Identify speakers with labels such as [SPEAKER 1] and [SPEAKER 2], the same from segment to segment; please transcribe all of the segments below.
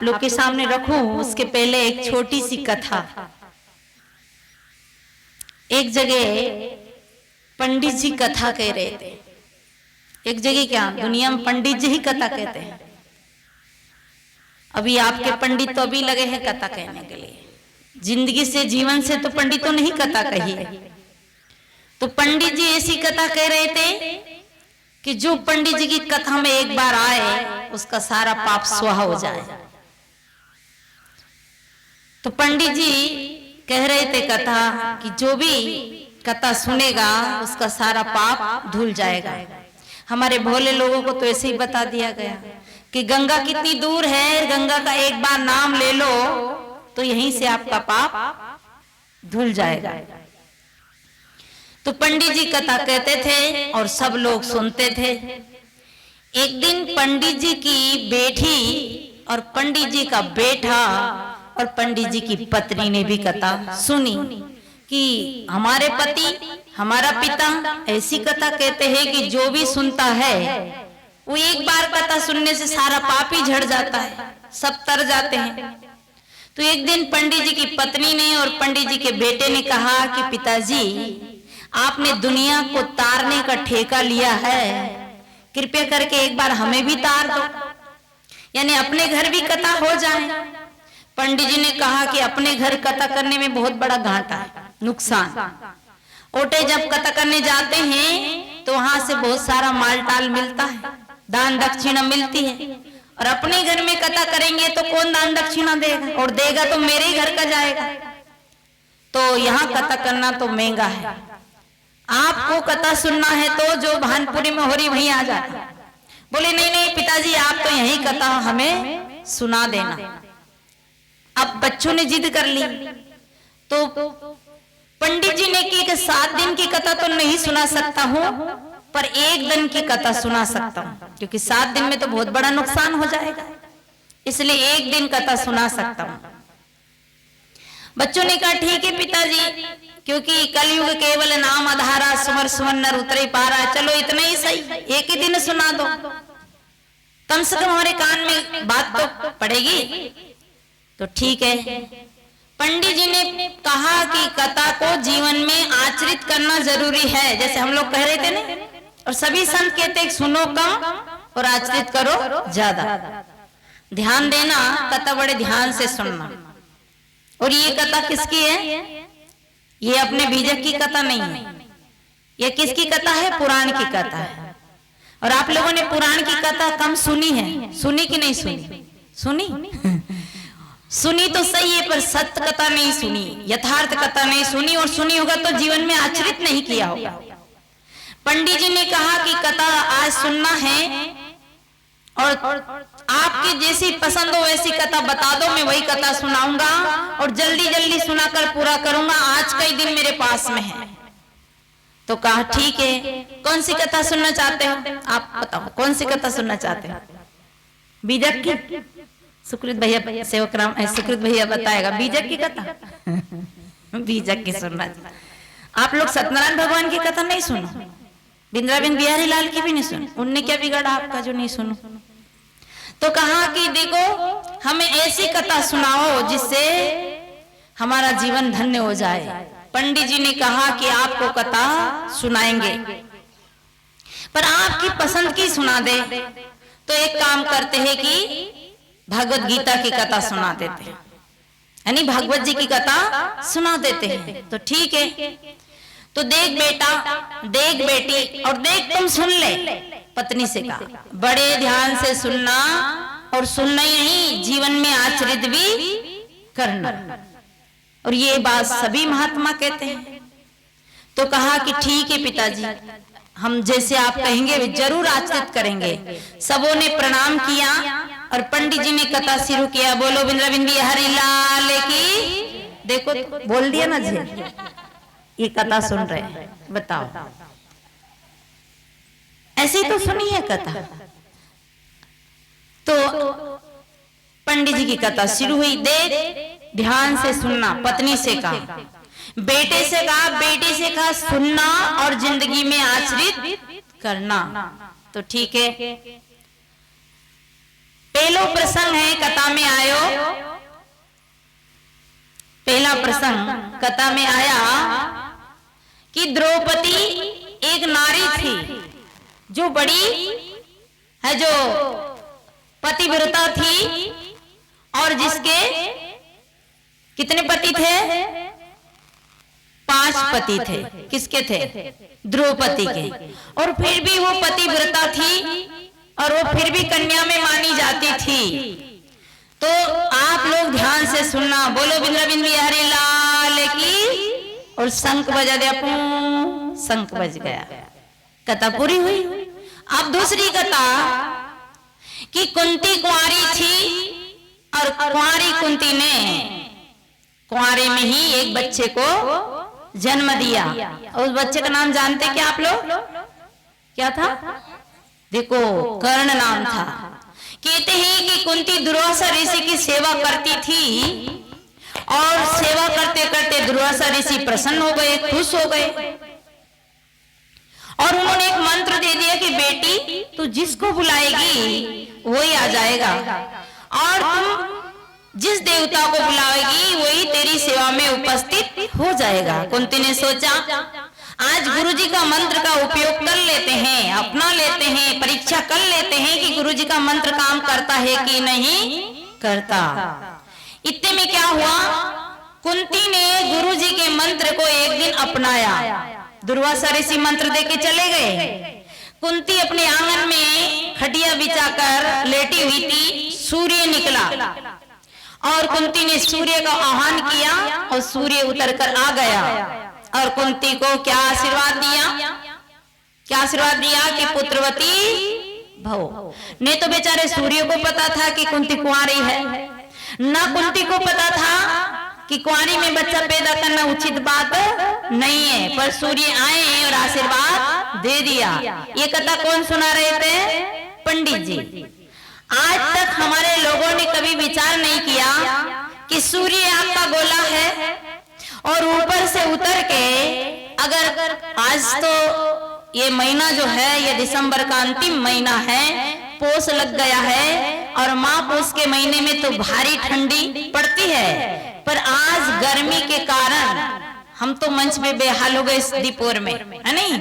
[SPEAKER 1] लोग के सामने रखूं उसके पहले एक छोटी सी कथा। एक जगह पंडित जी कथा कह रहे थे। एक जगह क्या, दुनिया में पंडित जी ही कथा कहते हैं। अभी आपके पंडित तो अभी लगे हैं कथा कहने के लिए, जिंदगी से जीवन से तो पंडितों ने ही कथा कही है। तो पंडित जी ऐसी कथा कह रहे थे कि जो पंडित जी की कथा में एक बार आए उसका सारा पाप स्वाहा हो जाए। तो पंडित जी कह रहे थे कथा कि जो भी कथा सुनेगा उसका सारा पाप धुल जाएगा। हमारे भोले लोगों को तो ऐसे ही बता दिया गया कि गंगा कितनी दूर है, गंगा का एक बार नाम ले लो तो यहीं से आपका पाप धुल जाएगा। तो पंडित जी कथा कहते थे और सब लोग सुनते थे। एक दिन पंडित जी की बेटी और पंडित जी का बेटा और पंडित जी की पत्नी ने भी कथा सुनी कि हमारे पति, हमारा पिता ऐसी कथा कहते हैं कि जो भी सुनता है वो एक बार कथा सुनने से सारा पाप ही झड़ जाता है, सब तर जाते हैं। तो एक दिन पंडित जी की पत्नी ने और पंडित जी के बेटे ने कहा कि पिताजी, आपने दुनिया को तारने का ठेका लिया है, कृपया करके एक बार हमें भी तार दो, यानी अपने घर भी कथा हो जाए। पंडित जी ने कहा कि अपने घर कथा करने में बहुत बड़ा घाटा है, नुकसान। ओटे जब कथा करने जाते हैं तो वहां से बहुत सारा माल टाल मिलता है, दान दक्षिणा मिलती है, और अपने घर में कथा करेंगे तो कौन दान दक्षिणा देगा, और देगा तो मेरे ही घर का जाएगा। तो यहाँ कथा करना तो महंगा है, आपको कथा सुनना है तो जो भानपुरी में हो रही वहीं आ जाए। बोले नहीं नहीं पिताजी, आप तो यही कथा हमें सुना देना। अब बच्चों ने जिद कर ली तो पंडित जी ने की कि 7 दिन की कथा तो नहीं सुना सकता हूं, पर 1 दिन की कथा सुना सकता हूं, क्योंकि 7 दिन में तो बहुत बड़ा नुकसान हो जाएगा, इसलिए 1 दिन कथा सुना सकता हूं। बच्चों ने कहा ठीक है पिताजी, क्योंकि कलयुग केवल नाम आधारा, सुमर सुमन नर उतरे पारा, चलो इतना ही सही, 1 ही दिन सुना दो, कम से कम हमारे कान में बात तो पड़ेगी। तो ठीक है। पंडित जी ने कहा कि कथा को जीवन में आचरित करना जरूरी है, जैसे हम लोग कह रहे थे ना, और सभी संत कहते हैं सुनो कम और आचरित करो ज्यादा। ध्यान देना, कथा बड़े ध्यान से सुनना। और ये कथा किसकी है? ये अपने बीजक की कथा नहीं है, ये किसकी कथा है? पुराण की कथा है। और आप लोगों ने पुराण की कथा कम सुनी है, सुनी कि नहीं सुनी? सुनी सुनी तो सही है, पर सत्य कथा नहीं सुनी, यथार्थ कथा नहीं सुनी, और सुनी होगा तो जीवन में आचरित नहीं किया होगा। पंडित जी ने कहा कि कथा आज सुनना है और आपकी जैसी पसंद हो वैसी कथा बता दो, मैं वही कथा सुनाऊंगा और जल्दी जल्दी सुनाकर पूरा करूंगा, आज का ही दिन मेरे पास में है। तो कहा ठीक है, कौन सी कथा सुनना चाहते हो? आप बताओ कौन सी कथा सुनना चाहते हो? बीजक की? सुकृत भैया, सेवक राम सुकृत भैया बताएगा बीजक की कथा। बीजक की सुनना। आप लोग सत्यनारायण भगवान की कथा नहीं सुनो, बिंद्राबिंद बिहारी लाल की भी नहीं सुनो, उनने क्या बिगाड़ा आपका जो नहीं सुनो? तो कहा कि देखो हमें ऐसी कथा सुनाओ जिससे हमारा जीवन धन्य हो जाए। पंडित जी ने कहा कि आपको कथा सुनाएंगे, पर आपकी पसंद की सुना दे। तो एक काम करते हैं कि भगवत गीता की कथा सुना देते हैं, यानी भागवत जी की कथा सुना देते हैं। तो ठीक है। तो देख बेटा, देख बेटी, और देख तुम सुन ले, पत्नी से कहा बड़े ध्यान से सुनना, और सुनना ही नहीं जीवन में आचरित भी करना। और ये बात सभी महात्मा कहते हैं। तो कहा कि ठीक है पिताजी, हम जैसे आप कहेंगे वे जरूर आचरित करेंगे। सबों ने प्रणाम किया और पंडित जी ने कथा शुरू किया। बोलो बिंद्राबिंद बिहारी लाल की। देखो बोल दिया ना जी, ये कथा सुन रहे हैं, बताओ ऐसी तो सुनी है कथा। तो पंडित जी की कथा शुरू हुई। देख ध्यान से सुनना, पत्नी से कहा, बेटे से कहा, बेटी से कहा, सुनना और जिंदगी में आचरित करना। तो ठीक है। पहलो प्रसंग है कथा में आयो। पहला प्रसंग कथा में आया कि द्रौपदी एक नारी थी जो बड़ी है, जो पतिव्रता थी और जिसके कितने पति थे? 5 पति थे। किसके थे? द्रौपदी के। और फिर भी वो पतिव्रता थी और वो फिर भी कन्या में मानी जाती थी। तो आप लोग ध्यान से सुनना, बोलो बिंद्राबिंद बिहारी लाल की। और शंख बजा दिया, शंख बज गया, कथा पूरी हुई। अब दूसरी कथा कि कुंती कुंवारी थी और कुंवारी कुंती ने कुंवारे में ही एक बच्चे को जन्म दिया। और उस बच्चे का नाम जानते क्या आप लोग? क्या था? देखो, कर्ण नाम था। कहते हैं कि कुंती दुर्वासा ऋषि की सेवा करती थी और सेवा करते करते दुर्वासा ऋषि प्रसन्न हो गए, खुश हो गए और उन्होंने एक मंत्र दे दिया कि बेटी तू जिसको बुलाएगी वही आ जाएगा और तुम जिस देवता को बुलाएगी वही तेरी सेवा में उपस्थित हो जाएगा। कुंती ने सोचा आज गुरुजी का मंत्र का उपयोग कर लेते हैं, अपना लेते हैं, परीक्षा कर लेते हैं कि गुरुजी का मंत्र काम करता है कि नहीं करता। इतने में क्या हुआ, कुंती ने गुरुजी के मंत्र को एक दिन अपनाया। दुर्वासा ऋषि मंत्र देके चले गए। कुंती अपने आंगन में खटिया बिछाकर लेटी हुई थी। सूर्य निकला और कुंती ने सूर्य का आह्वान किया और सूर्य उतर कर आ गया और कुंती को क्या आशीर्वाद दिया? क्या आशीर्वाद दिया कि पुत्रवती भव। नहीं तो बेचारे सूर्य को पता था कि कुंती कुंवारी है, ना कुंती को पता था कि कुंवारी में बच्चा पैदा करना उचित बात नहीं है, पर सूर्य आए और आशीर्वाद दे दिया। ये कथा कौन सुना रहे थे? पंडित जी। आज तक हमारे लोगों ने कभी विचार नहीं किया कि सूर्य आपका गोला है और ऊपर से उतर के, अगर आज तो ये महीना जो है ये दिसंबर का अंतिम महीना है, पोष लग गया है और माँ पोष के महीने में तो भारी ठंडी पड़ती है, पर आज गर्मी के कारण हम तो मंच में बेहाल हो गए इस दीपोर में, है नहीं?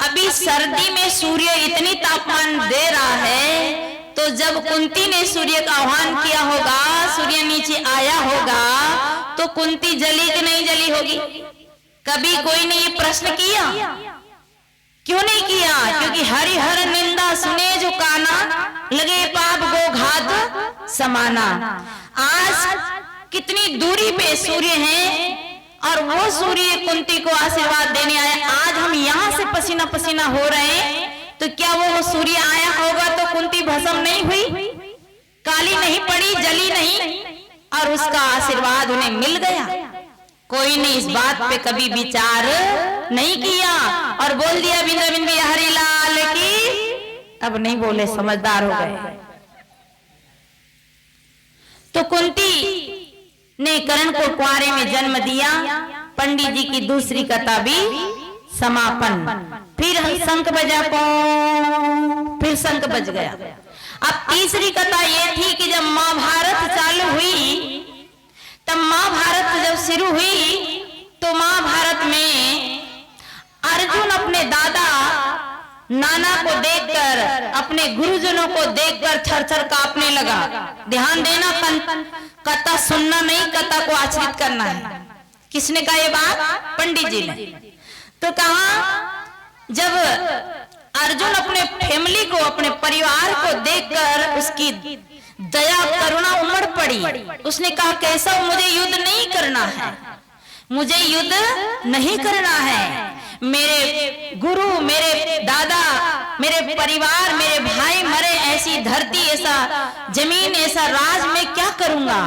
[SPEAKER 1] अभी सर्दी में सूर्य इतनी तापमान दे रहा है, तो जब कुंती ने सूर्य का आह्वान किया होगा, सूर्य नीचे आया होगा, तो कुंती जली कि नहीं जली होगी? कभी कोई ने ये प्रश्न किया? क्यों नहीं किया? क्योंकि हरिहर निंदा सुने जो काना, लगे पाप गो घात समाना। आज कितनी दूरी पे सूर्य है और वो सूर्य कुंती को आशीर्वाद देने आया। आज हम यहाँ से पसीना पसीना हो रहे हैं, तो क्या वो सूर्य आया होगा तो कुंती भस्म नहीं हुई, काली नहीं पड़ी, जली नहीं और उसका आशीर्वाद उन्हें मिल गया? कोई ने इस बात पे कभी विचार नहीं किया और बोल दिया बिंद्राबिंद बिहारी लाल की। अब नहीं बोले, समझदार हो गए। तो कुंती ने कर्ण को कुंवारे में जन्म दिया। पंडित जी की दूसरी कथा भी समापन। फिर शंख बजा, फिर शंख बज गया। अब तीसरी कथा ये थी कि जब महाभारत चालू हुई, तब महाभारत जब शुरू हुई, तो महाभारत में अर्जुन अपने दादा नाना को देखकर, अपने गुरुजनों को देखकर थरथर कांपने लगा। ध्यान देना, कथा सुनना नहीं, कथा को आचरित करना है। किसने कहा ये बात? पंडित जी ने। तो कहा जब अर्जुन अपने फैमिली को, अपने परिवार को देखकर उसकी दया करुणा उमड़ पड़ी, उसने कहा कैसा, मुझे युद्ध नहीं करना है, मुझे युद्ध नहीं करना है। मेरे गुरु, मेरे दादा, मेरे परिवार, मेरे भाई मरे, ऐसी धरती, ऐसा जमीन, ऐसा राज मैं क्या करूंगा?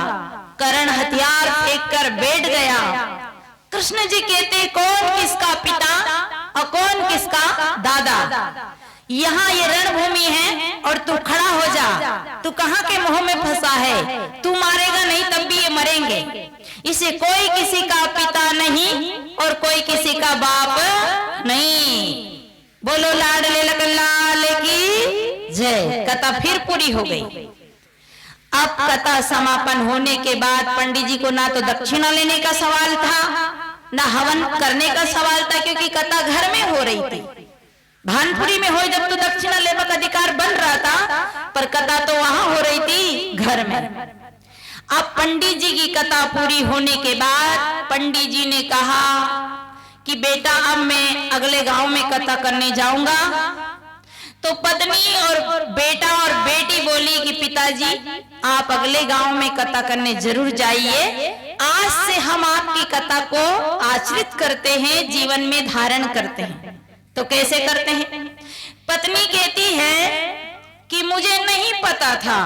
[SPEAKER 1] कर्ण हथियार फेंक कर बैठ गया। कृष्ण जी कहते कौन किसका पिता और कौन किसका दादा? यहाँ ये रणभूमि है और तू खड़ा हो जा। तू कहाँ के मुंह में फंसा है? तू मारेगा नहीं तब भी ये मरेंगे। इसे कोई किसी का पिता नहीं और कोई किसी का बाप नहीं। बोलो लाडले लखन लाल की जय। कथा फिर पूरी हो गई। अब कथा समापन होने के बाद पंडित जी को ना तो दक्षिणा लेने का सवाल था, ना हवन करने का सवाल था, क्योंकि कथा घर में हो रही थी। भानपुरी में हो जब तो दक्षिणा लेने का अधिकार बन रहा था, पर कथा तो वहां हो रही थी घर में। अब पंडित जी की कथा पूरी होने के बाद पंडित जी ने कहा कि बेटा अब मैं अगले गांव में कथा करने जाऊंगा। तो पत्नी और बेटा और बेटी बोली कि पिताजी आप अगले गांव में कथा करने जरूर जाइए, आज से हम आपकी कथा को आचरित करते हैं, जीवन में धारण करते हैं। तो कैसे करते हैं? पत्नी कहती है कि मुझे नहीं पता था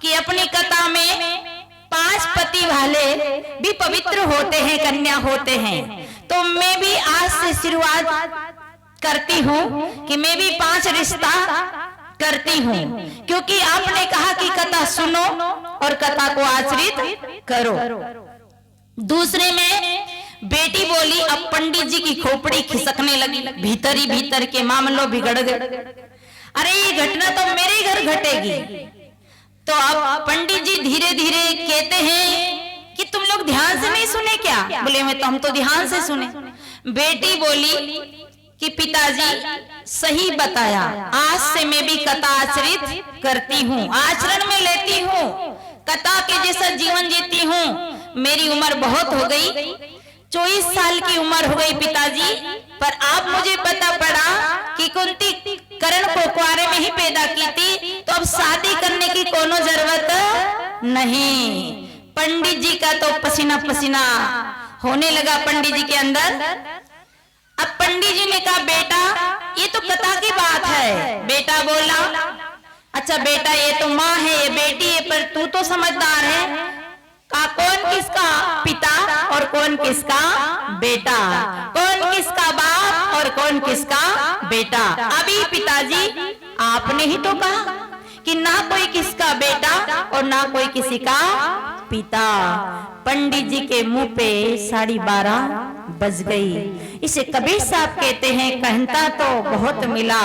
[SPEAKER 1] कि अपनी कथा में 5 पति वाले भी पवित्र होते हैं, कन्या होते हैं। तो मैं भी आज से शुरुआत करती हूँ कि मैं भी 5 रिश्ता करती हूँ, क्योंकि आपने कहा कि कथा सुनो और कथा को आचरित करो। दूसरे में बेटी बोली, अब पंडित जी की खोपड़ी खिसकने लगी, भीतर ही भीतर के मामलों बिगड़ गए। अरे ये घटना तो मेरे घर घटेगी। तो अब पंडित जी धीरे धीरे कहते हैं कि तुम लोग ध्यान से नहीं सुने क्या? बोले मैं तो हम तो ध्यान से सुने। बेटी बोली कि पिताजी सही बताया, आज से मैं भी कथा आचरित करती हूँ, आचरण में लेती हूँ, कथा के जैसा जीवन जीती हूँ। मेरी उम्र बहुत हो गई, 24 साल की उम्र हो गई पिताजी, पर अब मुझे पता पड़ा कि कुंती करण को कुआरे में ही पैदा की थी, तो अब शादी करने की कोनो जरूरत नहीं। पंडित जी का तो पसीना पसीना होने लगा पंडित जी के अंदर। अब पंडित जी ने कहा बेटा ये तो कथा की बात है। बेटा बोला अच्छा बेटा ये तो माँ है, ये बेटी है, पर तू तो समझदार है, का कौन किसका पिता और कौन किसका बेटा, कौन किसका बाप और कौन किसका बेटा। अभी पिताजी आपने ही तो कहा कि ना कोई किसका बेटा और ना कोई किसी का पिता। पंडित जी के मुंह पे 12:30 बज गई। इसे कबीर साहब कहते हैं कहनता तो बहुत मिला,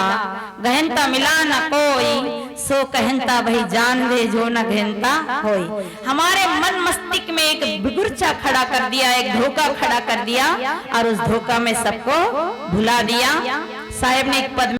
[SPEAKER 1] गहनता मिला ना कोई, सो कहनता वही जान दे जो न गहनता होई। हमारे मन मस्तिष्क में एक बिगुर्चा खड़ा कर दिया, एक धोखा खड़ा कर दिया और उस धोखा में सबको भुला दिया। साहब ने एक पद